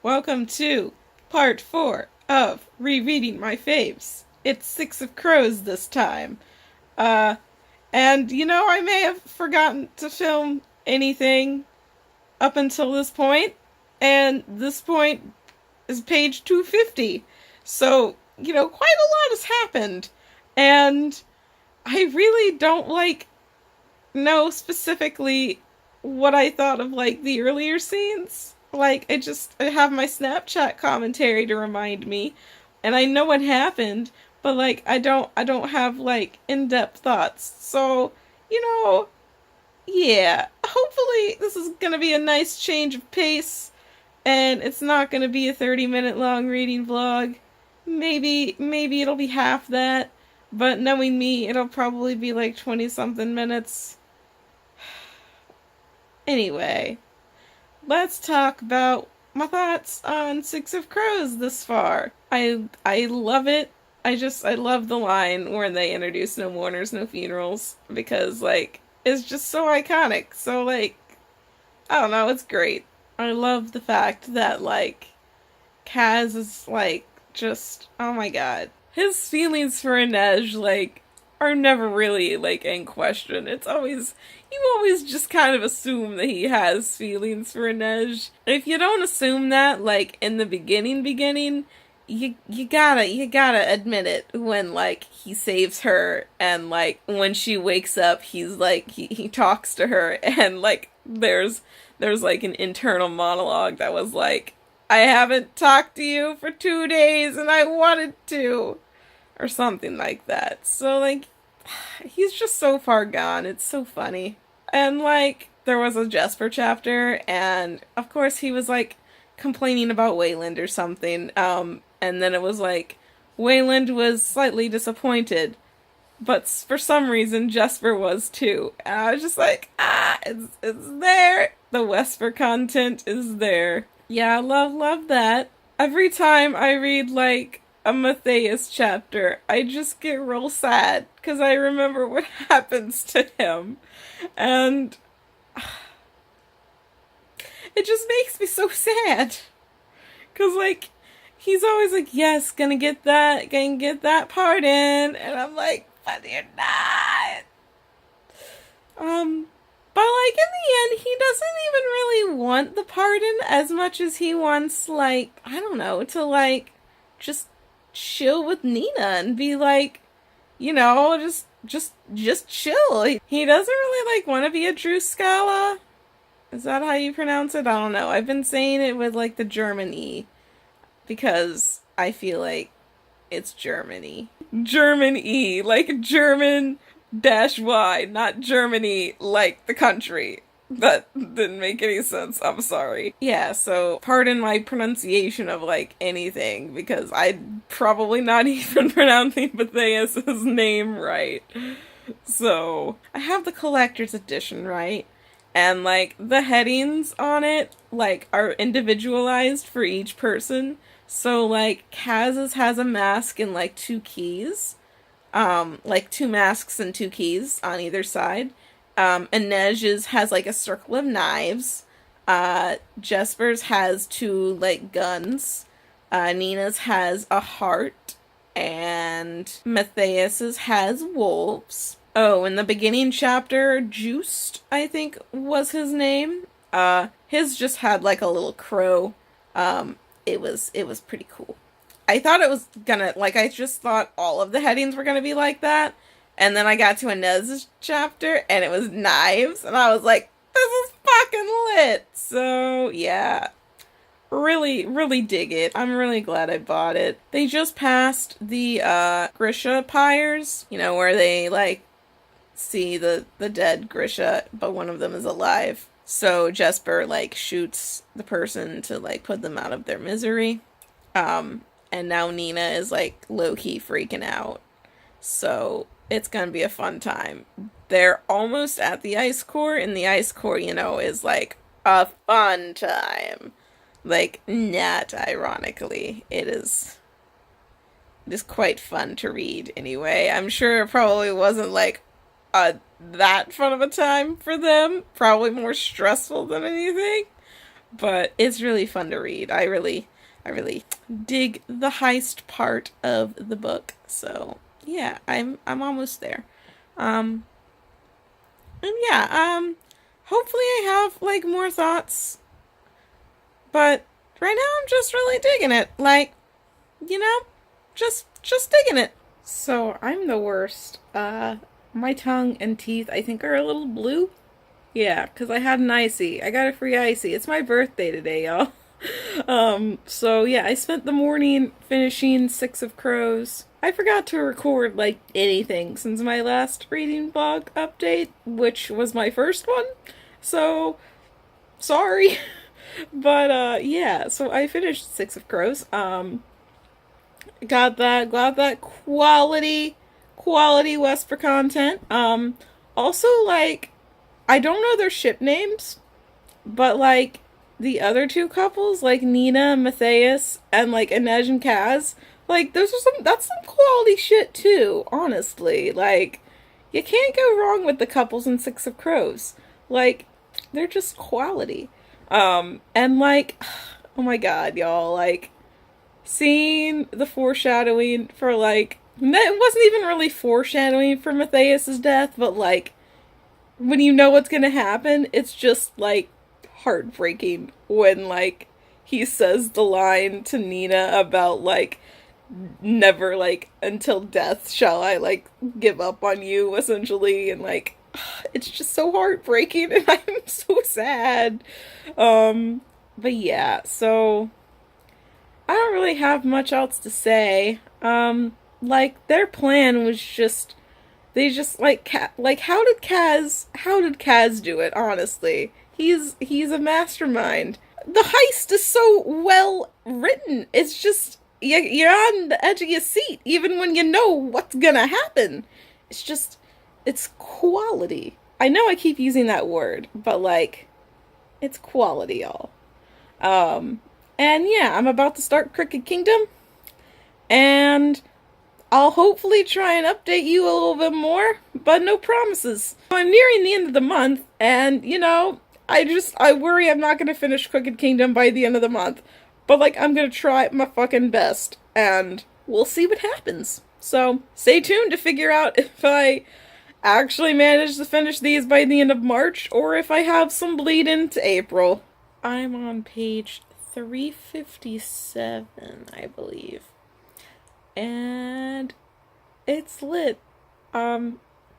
Welcome to part 4 of Rereading My Faves. It's Six of Crows this time. And I may have forgotten to film anything up until this point, and this point is page 250. So, quite a lot has happened, and I really don't, know specifically what I thought of, the earlier scenes. I have my Snapchat commentary to remind me, and I know what happened, but, I don't have, in-depth thoughts. So, yeah, hopefully this is gonna be a nice change of pace, and it's not gonna be a 30-minute long reading vlog. Maybe it'll be half that, but knowing me, it'll probably be 20-something minutes. Anyway, let's talk about my thoughts on Six of Crows this far. I love it. I love the line where they introduce no mourners, no funerals, because, it's just so iconic. So, I don't know, it's great. I love the fact that, Kaz is, just, oh my god. His feelings for Inej, are never really, in question. You always just kind of assume that he has feelings for Inej. If you don't assume that, in the beginning, you gotta admit it when, he saves her, and, when she wakes up, he talks to her, and, there's an internal monologue that was I haven't talked to you for 2 days, and I wanted to. Or something like that. So, he's just so far gone. It's so funny. And, there was a Jesper chapter, and, of course, he was, complaining about Wayland or something. And then it was, Wayland was slightly disappointed. But for some reason, Jesper was, too. And I was just it's there. The Wesper content is there. Yeah, love that. Every time I read, a Matthias chapter, I just get real sad because I remember what happens to him, and it just makes me so sad because he's always yes, gonna get that part in, and I'm but you're not. But in the end, he doesn't even really want the pardon as much as he wants I don't know, to just chill with Nina and be just chill. He doesn't really want to be a Druscala. Is that how you pronounce it? I don't know. I've been saying it with the German E because I feel it's Germany. German E, German dash Y, not Germany the country. That didn't make any sense. I'm sorry. Yeah, so pardon my pronunciation of anything because I'm probably not even pronouncing Matthias's name right. So I have the collector's edition, right? And the headings on it are individualized for each person. So Kaz's has a mask and 2 keys. 2 masks and 2 keys on either side. Inej's has a circle of knives. Jesper's has 2 guns. Nina's has a heart. And Matthias's has wolves. Oh, in the beginning chapter, Juiced, I think was his name. His just had a little crow. It was pretty cool. I thought it was gonna, I just thought all of the headings were gonna be like that. And then I got to Inez's chapter, and it was knives, and I was this is fucking lit! So, yeah. Really, really dig it. I'm really glad I bought it. They just passed the, Grisha pyres, where they, see the dead Grisha, but one of them is alive. So Jesper, shoots the person to, put them out of their misery. And now Nina is, low-key freaking out. So it's gonna be a fun time. They're almost at the ice core, and the ice core, is a fun time. Not ironically. It is quite fun to read anyway. I'm sure it probably wasn't that fun of a time for them. Probably more stressful than anything. But it's really fun to read. I really dig the heist part of the book. So yeah, I'm almost there. Um, and yeah, hopefully I have like more thoughts. But right now I'm just really digging it. Like, you know, just digging it. So I'm the worst. My tongue and teeth I think are a little blue. Yeah, because I had an icy. I got a free icy. It's my birthday today, y'all. So yeah, I spent the morning finishing Six of Crows. I forgot to record like anything since my last reading blog update, which was my first one. So sorry. But yeah, so I finished Six of Crows. Got that quality Wesper content. Also like I don't know their ship names, but like the other two couples, like Nina, Matthias, and like Inej and Kaz, like those are that's some quality shit too, honestly. Like you can't go wrong with the couples in Six of Crows. Like they're just quality. And like oh my god, y'all, like seeing the foreshadowing for like it wasn't even really foreshadowing for Matthias's death, but like when you know what's gonna happen, it's just like heartbreaking when like he says the line to Nina about like never like until death shall I like give up on you essentially, and like it's just so heartbreaking and I'm so sad. But yeah, so I don't really have much else to say. Like their plan was just they just like like how did Kaz do it, honestly? He's a mastermind. The heist is so well written. It's just you're on the edge of your seat even when you know what's gonna happen. It's just it's quality. I know I keep using that word, but like it's quality, y'all. Um and yeah, I'm about to start Crooked Kingdom, and I'll hopefully try and update you a little bit more, but no promises. I'm nearing the end of the month, and you know, I worry I'm not gonna finish Crooked Kingdom by the end of the month. But like I'm gonna try my fucking best, and we'll see what happens. So stay tuned to figure out if I actually manage to finish these by the end of March, or if I have some bleed into April. I'm on page 357, I believe. And it's lit.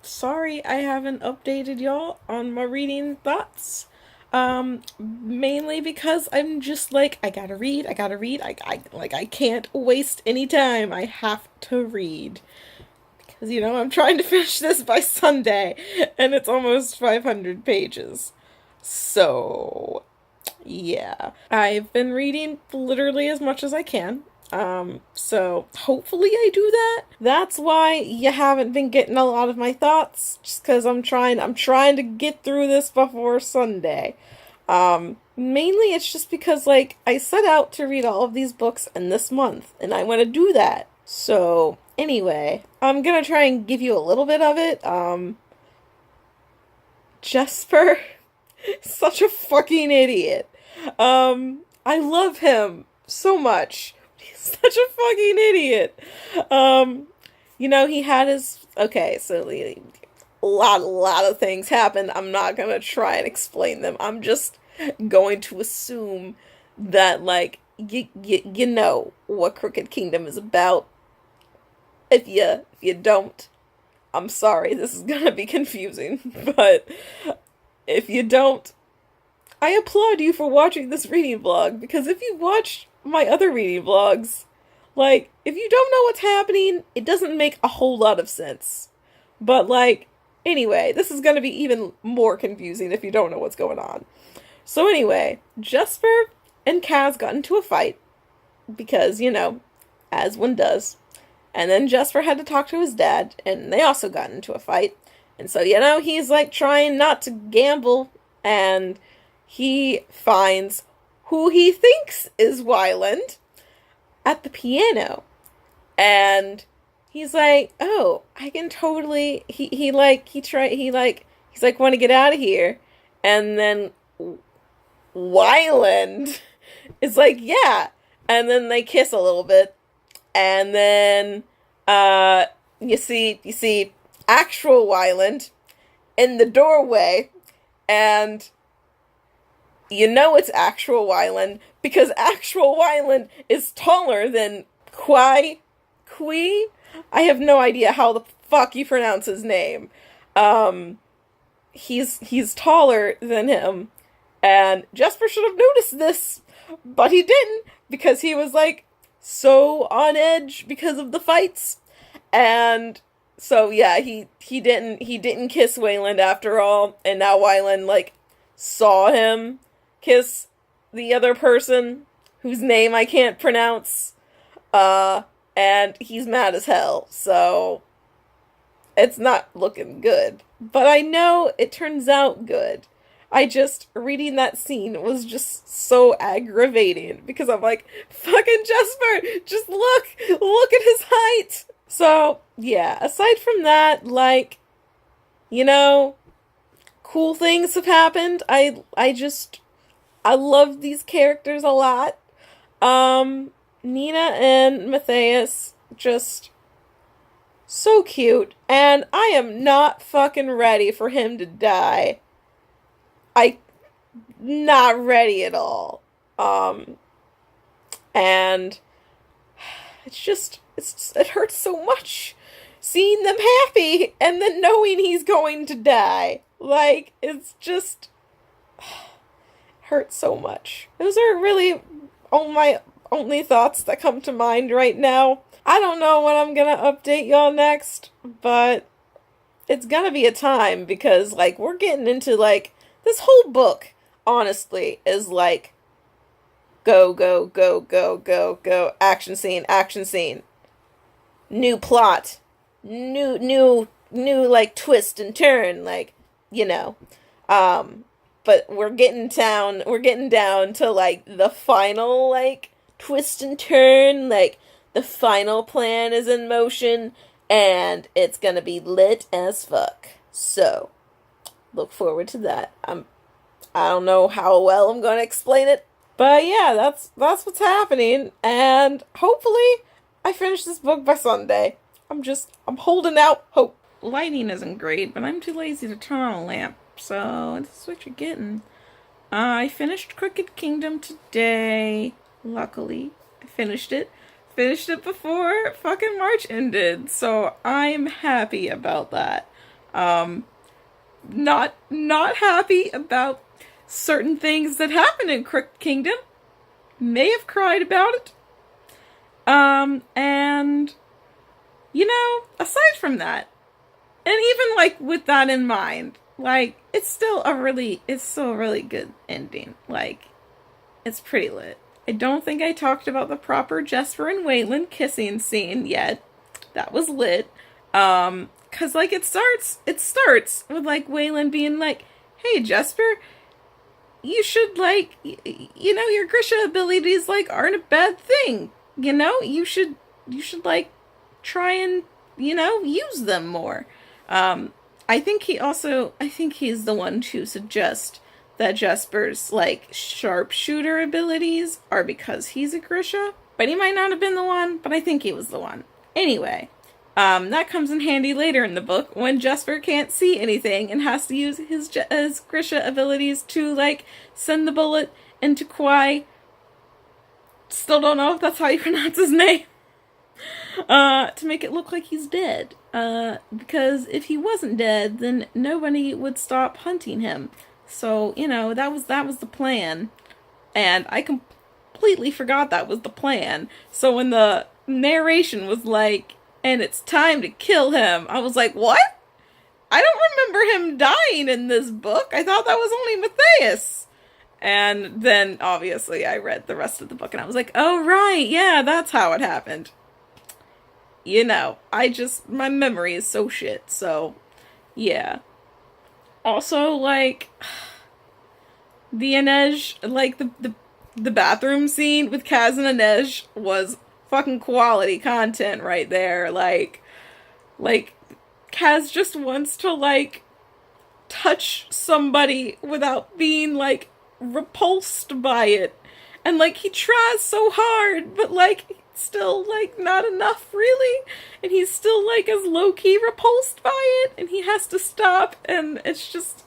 Sorry I haven't updated y'all on my reading thoughts. Mainly because I'm just like, I gotta read. I can't waste any time. I have to read. Because, you know, I'm trying to finish this by Sunday, and it's almost 500 pages. So, yeah. I've been reading literally as much as I can. So hopefully I do that. That's why you haven't been getting a lot of my thoughts, just because I'm trying to get through this before Sunday. Mainly it's just because, like, I set out to read all of these books in this month, and I want to do that. So, anyway, I'm gonna try and give you a little bit of it. Jesper, such a fucking idiot. I love him so much. He's such a fucking idiot. You know, he had his... Okay, so a lot of things happened. I'm not gonna try and explain them. I'm just going to assume that, like, you know what Crooked Kingdom is about. If you don't, I'm sorry, this is gonna be confusing. But if you don't, I applaud you for watching this reading vlog, because if you watch my other reading vlogs, like, if you don't know what's happening, it doesn't make a whole lot of sense. But, like, anyway, this is gonna be even more confusing if you don't know what's going on. So anyway, Jesper and Kaz got into a fight, because, you know, as one does. And then Jesper had to talk to his dad, and they also got into a fight. And so, you know, he's, like, trying not to gamble, and he finds who he thinks is Wyland at the piano. And he's like, oh, I can totally... He's like, want to get out of here. And then Wyland is like, yeah. And then they kiss a little bit. And then you see actual Wyland in the doorway, and you know it's actual Wyland because actual Wyland is taller than Qui. I have no idea how the fuck you pronounce his name. He's taller than him, and Jesper should have noticed this, but he didn't because he was like so on edge because of the fights, and so yeah, he didn't kiss Wayland after all, and now Wayland like saw him kiss the other person whose name I can't pronounce, and he's mad as hell. So it's not looking good. But I know it turns out good. I just, reading that scene was just so aggravating because I'm like, fucking Jesper, just look at his height. So, yeah, aside from that, like, you know, cool things have happened. I love these characters a lot. Nina and Matthias, just so cute, and I am not fucking ready for him to die. Not ready at all. And it hurts so much seeing them happy and then knowing he's going to die. Like, it's just hurts so much. Those are really all my only thoughts that come to mind right now. I don't know when I'm gonna update y'all next, but it's gonna be a time because, like, we're getting into, like, this whole book, honestly, is like go, go, go, go, go, go, action scene, new plot, new, like, twist and turn, like, you know, but we're getting down to, like, the final, like, twist and turn, like, the final plan is in motion, and it's gonna be lit as fuck. So, look forward to that. I don't know how well I'm gonna explain it, but yeah, that's what's happening, and hopefully I finish this book by Sunday. I'm holding out hope. Lighting isn't great, but I'm too lazy to turn on a lamp, so this is what you're getting. I finished Crooked Kingdom today. Luckily, I finished it before fucking March ended, so I'm happy about that. Not happy about certain things that happen in Crooked Kingdom. May have cried about it. And, you know, aside from that, and even, like, with that in mind, like, it's still a really good ending. Like, it's pretty lit. I don't think I talked about the proper Jesper and Wayland kissing scene yet. That was lit. Cause, like, it starts with, like, Wayland being like, hey, Jesper, you should, like, you know, your Grisha abilities, like, aren't a bad thing. You know, you should, like, try and, you know, use them more. I think he's the one to suggest that Jesper's, like, sharpshooter abilities are because he's a Grisha. But he might not have been the one, but I think he was the one. Anyway, that comes in handy later in the book when Jesper can't see anything and has to use his Grisha abilities to, like, send the bullet into Kwai. Still don't know if that's how you pronounce his name. To make it look like he's dead. Because if he wasn't dead, then nobody would stop hunting him. So, you know, that was the plan. And I completely forgot that was the plan. So when the narration was like, and it's time to kill him, I was like, what? I don't remember him dying in this book. I thought that was only Matthias. And then, obviously, I read the rest of the book and I was like, oh, right, yeah, that's how it happened. You know, my memory is so shit, so, yeah. Also, like, the Inej, like, the bathroom scene with Kaz and Inej was fucking quality content right there. Like, Kaz just wants to, like, touch somebody without being, like, repulsed by it. And, like, he tries so hard, but, like, still, like, not enough, really. And he's still, like, as low-key repulsed by it, and he has to stop, and it's just...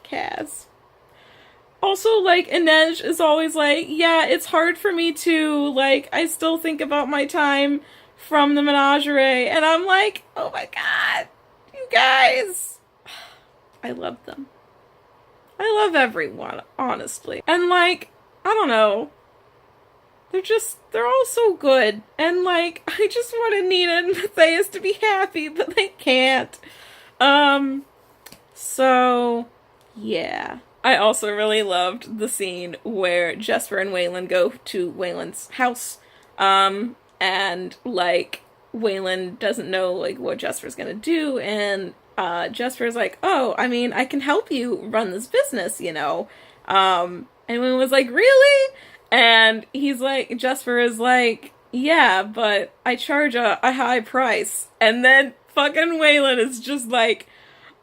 Kaz. Also, like, Inej is always like, yeah, it's hard for me too, like, I still think about my time from the menagerie, and I'm like, oh my god, you guys. I love them. I love everyone, honestly. And, like, I don't know. They're all so good. And, like, I just want Nina and Matthias to be happy, but they can't. So, yeah. I also really loved the scene where Jesper and Waylon go to Waylon's house, and, like, Waylon doesn't know, like, what Jesper's gonna do, and Jesper's like, oh, I mean, I can help you run this business, you know. And Waylon was like, really? And he's like, Jesper is like, yeah, but I charge a high price. And then fucking Waylon is just like,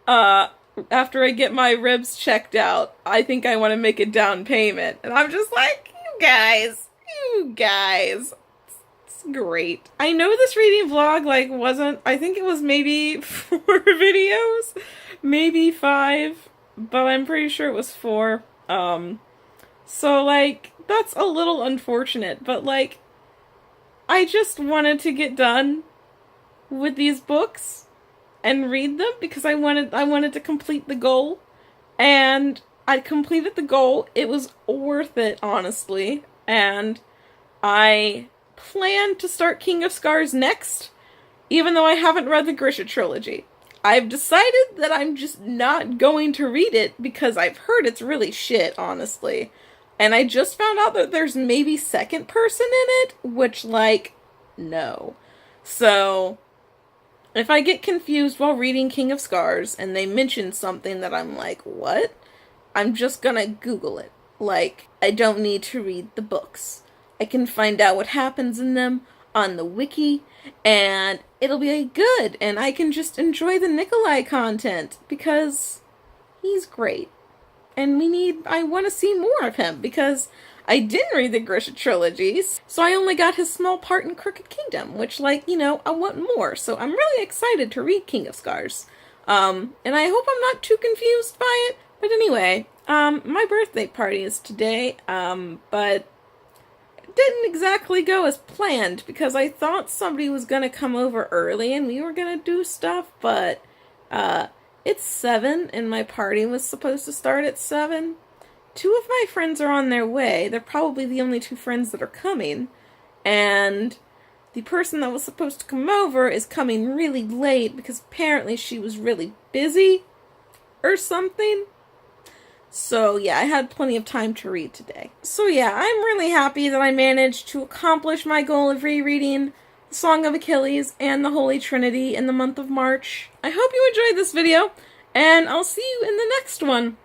after I get my ribs checked out, I think I want to make a down payment. And I'm just like, you guys. Great. I know this reading vlog, like, wasn't, I think it was maybe 4 videos, maybe 5, but I'm pretty sure it was 4. So, like, that's a little unfortunate, but, like, I just wanted to get done with these books and read them because I wanted to complete the goal, and I completed the goal. It was worth it, honestly, and I plan to start King of Scars next, even though I haven't read the Grisha trilogy. I've decided that I'm just not going to read it because I've heard it's really shit, honestly. And I just found out that there's maybe second person in it, which, like, no. So, if I get confused while reading King of Scars and they mention something that I'm like, what? I'm just gonna Google it. Like, I don't need to read the books. I can find out what happens in them on the wiki, and it'll be good, and I can just enjoy the Nikolai content, because he's great. And I want to see more of him, because I didn't read the Grisha trilogies, so I only got his small part in Crooked Kingdom, which, like, you know, I want more, so I'm really excited to read King of Scars. And I hope I'm not too confused by it, but anyway, my birthday party is today, but didn't exactly go as planned, because I thought somebody was gonna come over early and we were gonna do stuff, but it's 7 and my party was supposed to start at 7. 2 of my friends are on their way. They're probably the only 2 friends that are coming, and the person that was supposed to come over is coming really late because apparently she was really busy or something. So, yeah, I had plenty of time to read today. So, yeah, I'm really happy that I managed to accomplish my goal of rereading The Song of Achilles and the Holy Trinity in the month of March. I hope you enjoyed this video, and I'll see you in the next one.